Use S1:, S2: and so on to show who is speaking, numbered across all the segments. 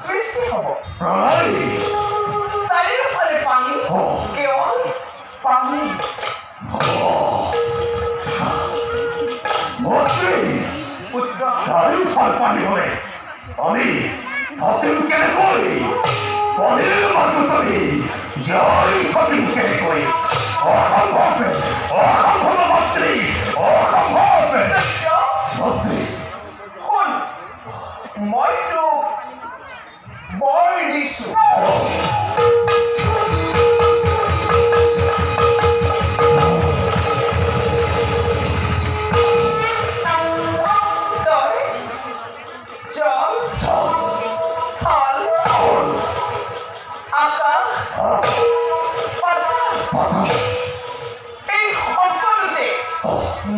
S1: সৃষ্টি হ'ব
S2: প্ৰণালী
S1: চাৰিওফালে পানী কেৱল পানী পুত্ৰ
S2: চাৰিওফাল পানী হ'লে আমি থাকিম কেনেকৈ পানীৰ মাজত আমি জয় থাকিম কেনেকৈ অসম্ভৱ অসম্ভৱ মন্ত্ৰী অসম্ভৱ মন্ত্ৰী
S1: শুন মই তোক বৰ দিছো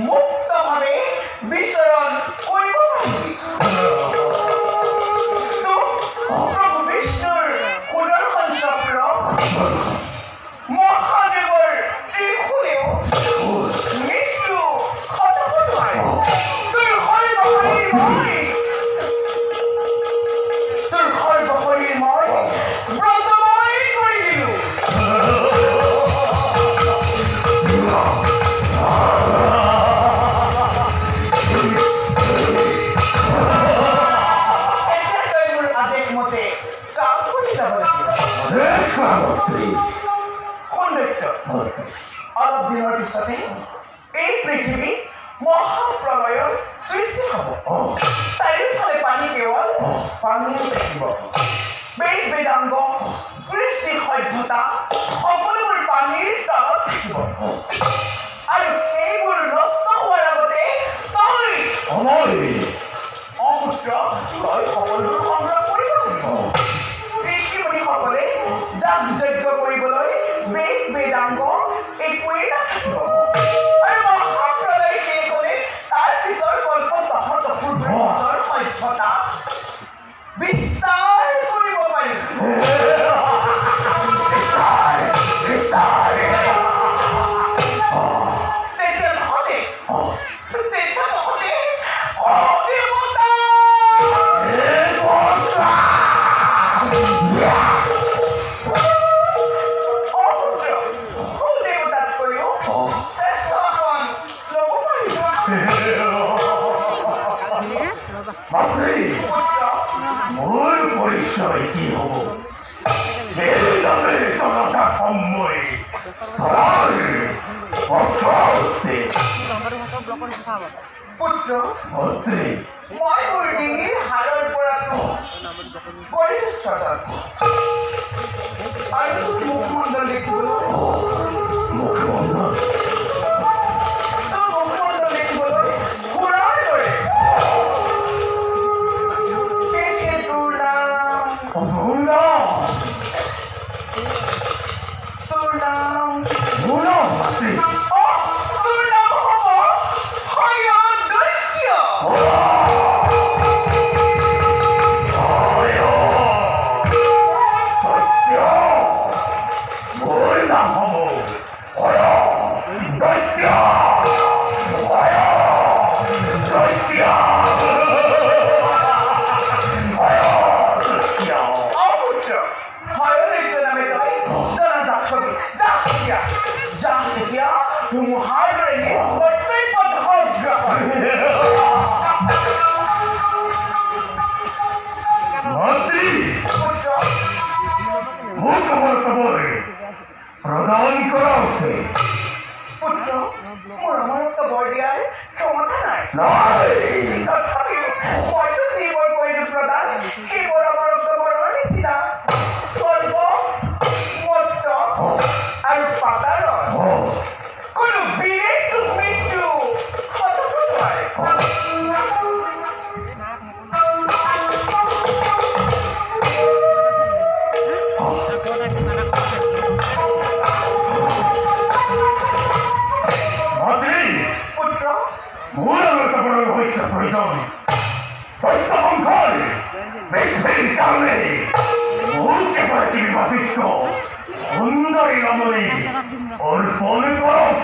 S1: মুক্তভাৱে বিচৰণ কৰিব পাৰিবি প্ৰভু বিষ্ণুৰ সুদৰ্শন চক্ৰ মহাদেৱৰ ত্ৰিশূলেও মৃত্যু খটাব নোৱাৰে তোৰ সৰ্বশৰীৰ মই ব্ৰজময় কৰি দিলো অলপ দিনৰ পিছতে এই পৃথিৱীত মহাপ্ৰলয়ৰ সৃষ্টি হ'ব চাৰিওফালে পানী কেৱল পানীয়ে থাকিব বেদ বেদাংগ কৃষ্টি সভ্যতা সকলোবোৰ পানীৰ তলত থাকিব আৰু সেইবোৰ নষ্ট হোৱাৰ আগতে তই অপুত্ৰ তই সকলোবোৰ সংগ্ৰহ কৰিব ঋষিমুনিসকলে যাগ যজ্ঞ কৰিবলৈ বেদ বেদাংগ একোৱেই নাথাকিব আৰু মহাপ্ৰলয় শেষ হ'লে তাৰ পিছৰ কল্প দহৰ সভ্যতা বিস্তাৰ কৰিব পাৰিব তেতিয়া নহ'লে
S2: মোৰ পৰিচয় কি হ'ব জনতা সময়
S1: পুত্ৰ
S2: মন্ত্ৰী
S1: মই মোৰ ডিঙিৰ হাড়ৰ পৰাটো আৰু তোৰ মুখমণ্ডল দেখিবলৈ
S2: মুখমণ্ডল
S1: দেখিবলৈ ঘোঁৰাৰ দৰে সেয়ে তোৰ নাম তোৰ নাম
S2: তোৰ
S1: নাম হ'ব হয়দৈত্য
S2: মোৰ নাম হ'ব দৈত্য মন্ত্ৰী মোৰ খবৰ প্ৰদান কৰা
S1: পুত্ৰ মোৰ অমৰত্ব বৰ দিয়াৰ ক্ষমতা নাই তথাপিও মইতো যিবোৰ কৰিলো প্ৰদান সেইবোৰ অমৰত্ব বৰৰ নিচিনা স্বল্প মত্ত আৰু পাতাৰৰ কোনো বীৰেই তোক মৃত্যু খটাব নোৱাৰে পুত্ৰ
S2: মোৰ হৈছে প্ৰয়োজন সত্যবংশৰ ব্যক্তিৰ কাৰণে মোৰ কেৱল মাতৃত্ব সুন্দৰী ৰমণী অৰ্পণ কৰক